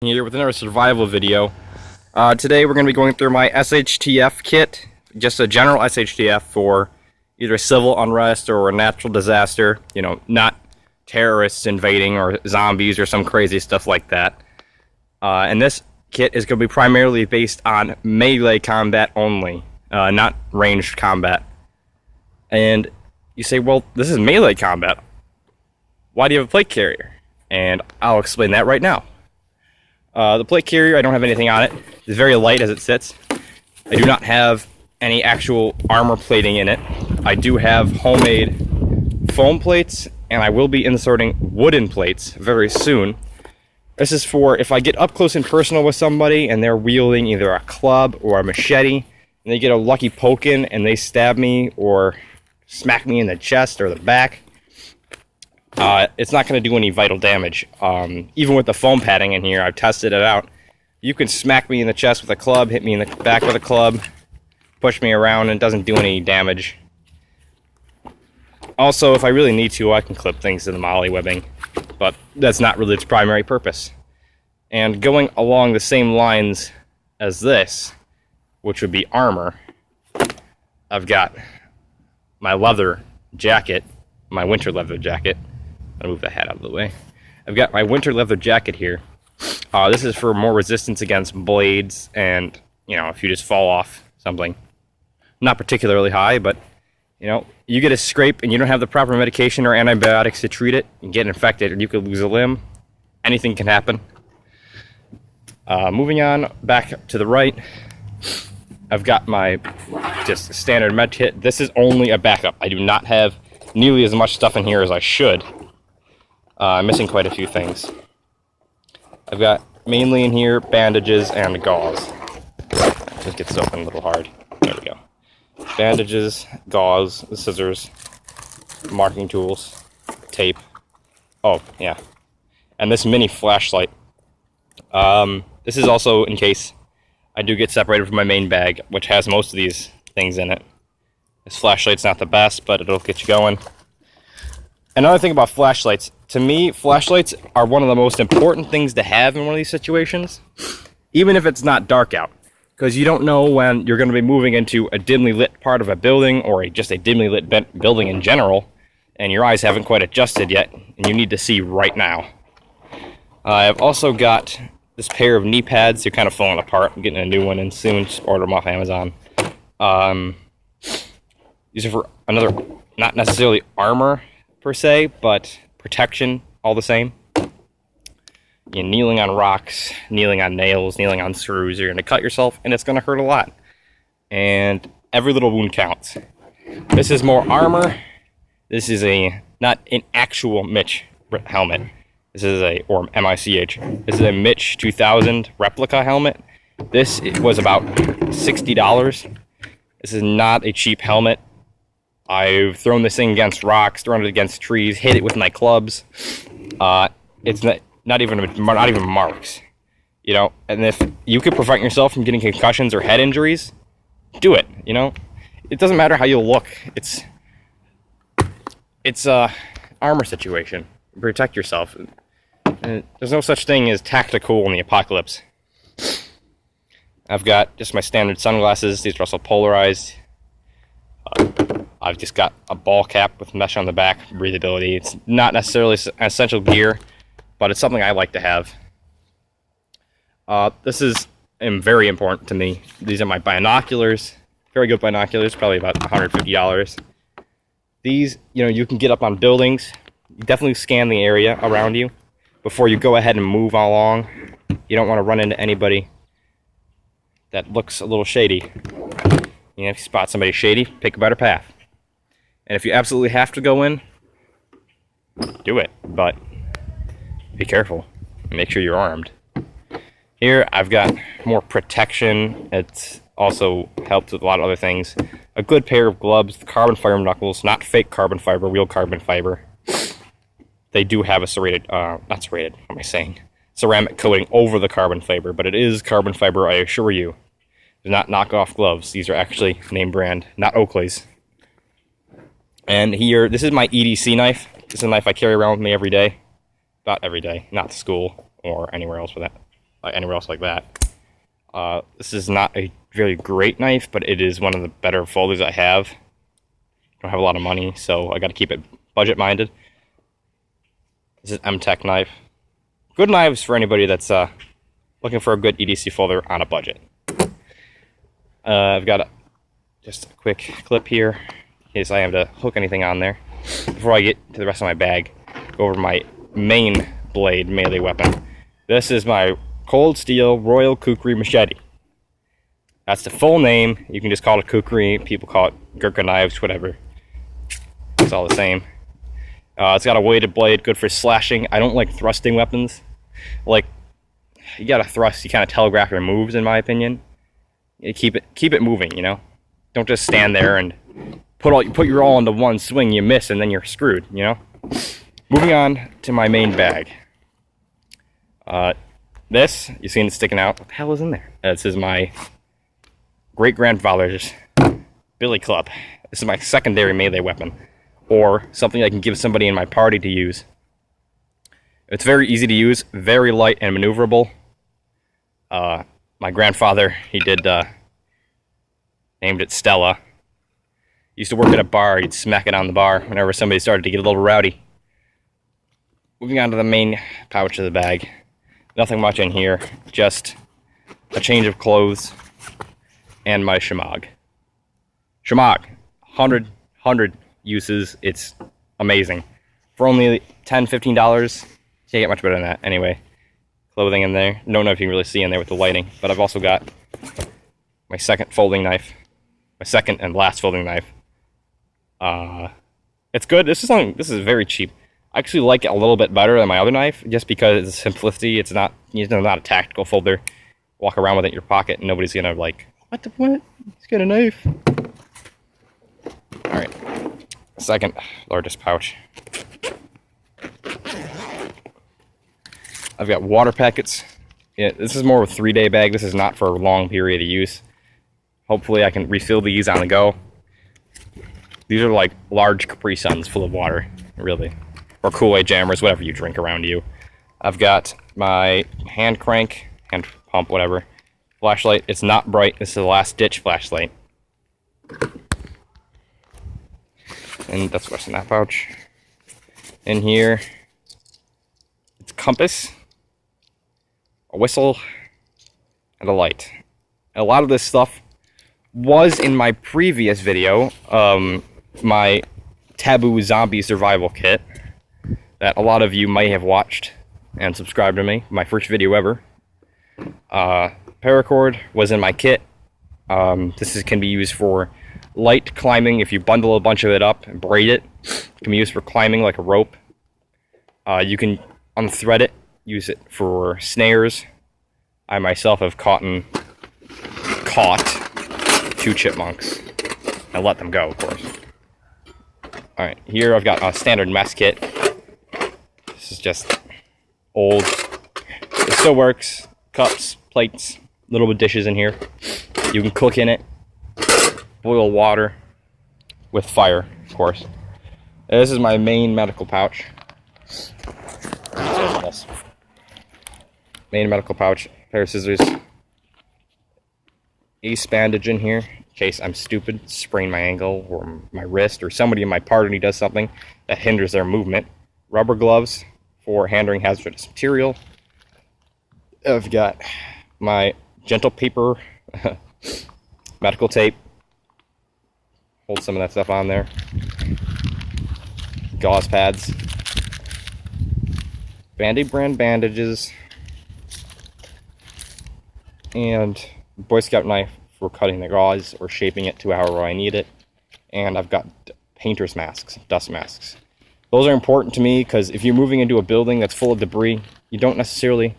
Here with another survival video. Today we're going to be going through my SHTF kit, just a general SHTF for either civil unrest or a natural disaster, you know, not terrorists invading or zombies or some crazy stuff like that. And this kit is going to be primarily based on melee combat only, not ranged combat. And you say, well, this is melee combat. Why do you have a plate carrier? And I'll explain that right now. The plate carrier, I don't have anything on it. It's very light as it sits. I do not have any actual armor plating in it. I do have homemade foam plates, and I will be inserting wooden plates very soon. This is for if I get up close and personal with somebody and they're wielding either a club or a machete, and they get a lucky poke in and they stab me or smack me in the chest or the back. It's not going to do any vital damage. Even with the foam padding in here, I've tested it out. You can smack me in the chest with a club, hit me in the back with a club, push me around, and it doesn't do any damage. Also, if I really need to, I can clip things to the molly webbing, but that's not really its primary purpose. And going along the same lines as this, which would be armor, I've got my leather jacket, my winter leather jacket. I'll move the hat out of the way. I've got my winter leather jacket here. This is for more resistance against blades and, you know, if you just fall off something. Not particularly high, but, you know, you get a scrape and you don't have the proper medication or antibiotics to treat it, you get infected and you could lose a limb. Anything can happen. Moving on back to the right, I've got my just standard med kit. This is only a backup. I do not have nearly as much stuff in here as I should. I'm missing quite a few things. I've got mainly in here bandages and gauze. Just gets open a little hard. There we go. Bandages, gauze, scissors, marking tools, tape. Oh, yeah. And this mini flashlight. This is also in case I do get separated from my main bag, which has most of these things in it. This flashlight's not the best, but it'll get you going. Another thing about flashlights, to me, flashlights are one of the most important things to have in one of these situations, even if it's not dark out, because you don't know when you're going to be moving into a dimly lit part of a building or just a dimly lit building in general, and your eyes haven't quite adjusted yet, and you need to see right now. I've also got this pair of knee pads. They're kind of falling apart. I'm getting a new one in soon. Just ordered them off Amazon. These are for another, not necessarily armor per se, but protection all the same. You're kneeling on rocks, kneeling on nails, kneeling on screws, you're going to cut yourself, and it's going to hurt a lot. And every little wound counts. This is more armor. This is not an actual Mitch helmet. This is or M-I-C-H. This is a Mitch 2000 replica helmet. This was about $60. This is not a cheap helmet. I've thrown this thing against rocks, thrown it against trees, hit it with my clubs. It's not even marks, you know. And if you could prevent yourself from getting concussions or head injuries, do it. You know, it doesn't matter how you look. It's a armor situation. Protect yourself. And there's no such thing as tactical in the apocalypse. I've got just my standard sunglasses. These are also polarized. I've just got a ball cap with mesh on the back, breathability. It's not necessarily essential gear, but it's something I like to have. This is very important to me. These are my binoculars. Very good binoculars, probably about $150. These, you know, you can get up on buildings. You definitely scan the area around you before you go ahead and move along. You don't want to run into anybody that looks a little shady. You know, if you spot somebody shady, pick a better path. And if you absolutely have to go in, do it. But be careful. Make sure you're armed. Here, I've got more protection. It's also helped with a lot of other things. A good pair of gloves, carbon fiber knuckles, not fake carbon fiber, real carbon fiber. They do have a ceramic coating over the carbon fiber, but it is carbon fiber, I assure you. They're not knockoff gloves. These are actually name brand, not Oakley's. And here, this is my EDC knife. This is a knife I carry around with me every day. About every day, not to school or anywhere else for that anywhere else like that. This is not a very great knife, but it is one of the better folders I have. I don't have a lot of money, so I got to keep it budget-minded. This is M-Tech knife. Good knives for anybody that's looking for a good EDC folder on a budget. I've got just a quick clip here in case I have to hook anything on there. Before I get to the rest of my bag, go over my main blade melee weapon. This is my Cold Steel Royal Kukri Machete. That's the full name. You can just call it Kukri. People call it Gurkha knives, whatever. It's all the same. It's got a weighted blade, good for slashing. I don't like thrusting weapons. Like, you gotta thrust, you kind of telegraph your moves, in my opinion. You keep it moving, you know. Don't just stand there and put your all into one swing. You miss, and then you're screwed, you know. Moving on to my main bag. This, you seen it sticking out. What the hell is in there? This is my great-grandfather's billy club. This is my secondary melee weapon, or something I can give somebody in my party to use. It's very easy to use, very light and maneuverable. My grandfather, he did, named it Stella. He used to work at a bar. He'd smack it on the bar whenever somebody started to get a little rowdy. Moving on to the main pouch of the bag. Nothing much in here, just a change of clothes and my Shemagh. Shemagh, 100 uses. It's amazing. For only $10, $15, can't get much better than that. Anyway, clothing in there. Don't know if you can really see in there with the lighting, but I've also got my second folding knife, my second and last folding knife. It's good. This is very cheap. I actually like it a little bit better than my other knife, just because of the simplicity. It's not, not a tactical folder. Walk around with it in your pocket, and nobody's gonna like, what? He's got a knife. All right, second largest pouch. I've got water packets. Yeah, this is more of a 3-day bag. This is not for a long period of use. Hopefully I can refill these on the go. These are like large Capri Suns full of water, really. Or Kool-Aid jammers, whatever you drink around you. I've got my hand crank, hand pump, whatever. Flashlight. It's not bright. This is the last ditch flashlight. And that's what's in that pouch. In here, it's a compass, a whistle, and a light. A lot of this stuff was in my previous video, my Taboo Zombie Survival Kit, that a lot of you might have watched and subscribed to me, my first video ever. Paracord was in my kit. This can be used for light climbing. If you bundle a bunch of it up and braid it, it can be used for climbing like a rope. You can unthread it, use it for snares. I myself have caught 2 chipmunks and let them go, of course. Alright, here I've got a standard mess kit. This is just old. It still works. Cups, plates, little bit of dishes in here. You can cook in it. Boil water with fire, of course. And this is my main medical pouch. Main medical pouch, pair of scissors, ace bandage in here in case I'm stupid, sprain my ankle or my wrist, or somebody in my party does something that hinders their movement. Rubber gloves for handling hazardous material. I've got my gentle paper, medical tape. Hold some of that stuff on there. Gauze pads. Band-Aid brand bandages. And Boy Scout knife for cutting the gauze or shaping it to however I need it. And I've got painter's masks, dust masks. Those are important to me because if you're moving into a building that's full of debris, you don't necessarily,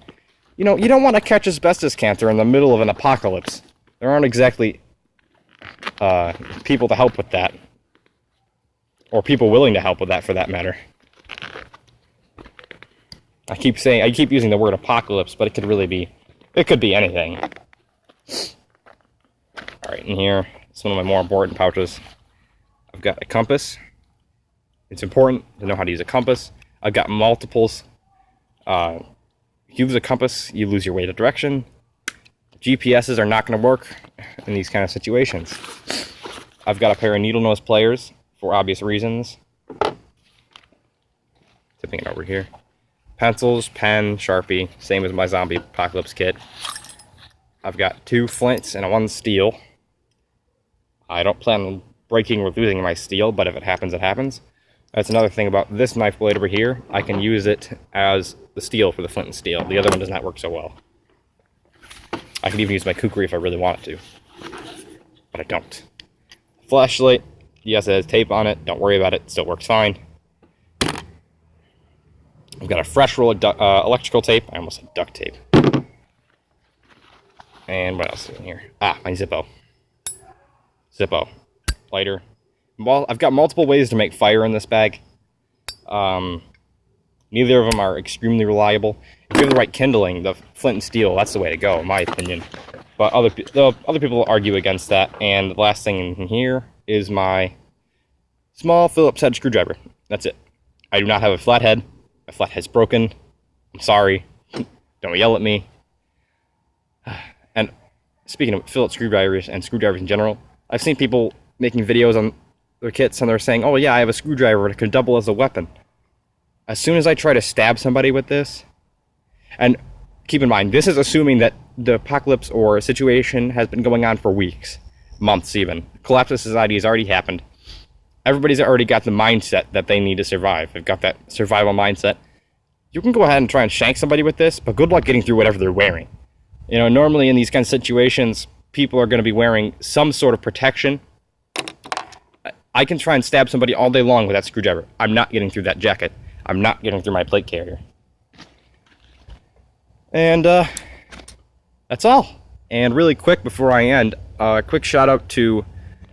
you don't want to catch asbestos cancer in the middle of an apocalypse. There aren't exactly people to help with that. Or people willing to help with that, for that matter. I keep using the word apocalypse, but it could be anything. Alright, in here, it's one of my more important pouches. I've got a compass. It's important to know how to use a compass. I've got multiples. If you lose a compass, you lose your way of direction. GPSs are not going to work in these kind of situations. I've got a pair of needle nose pliers for obvious reasons. Tipping it over here. Pencils, pen, Sharpie, same as my zombie apocalypse kit. I've got 2 flints and 1 steel. I don't plan on breaking or losing my steel, but if it happens, it happens. That's another thing about this knife blade over here. I can use it as the steel for the flint and steel. The other one does not work so well. I can even use my kukri if I really wanted to, but I don't. Flashlight, yes, it has tape on it. Don't worry about it. It still works fine. I've got a fresh roll of electrical tape. I almost said duct tape. And what else is in here? Ah, my Zippo. Zippo. Lighter. Well, I've got multiple ways to make fire in this bag. Neither of them are extremely reliable. If you have the right kindling, the flint and steel, that's the way to go, in my opinion. But other people argue against that. And the last thing in here is my small Phillips head screwdriver. That's it. I do not have a flathead. My flathead's broken. I'm sorry. Don't yell at me. And speaking of Phillips screwdrivers and screwdrivers in general, I've seen people making videos on their kits and they're saying, oh yeah, I have a screwdriver that can double as a weapon. As soon as I try to stab somebody with this, and keep in mind, this is assuming that the apocalypse or situation has been going on for weeks, months even. Collapse of society has already happened. Everybody's already got the mindset that they need to survive. They've got that survival mindset. You can go ahead and try and shank somebody with this, but good luck getting through whatever they're wearing. You know, normally in these kind of situations, people are going to be wearing some sort of protection. I can try and stab somebody all day long with that screwdriver. I'm not getting through that jacket. I'm not getting through my plate carrier. And that's all. And really quick before I end, a quick shout out to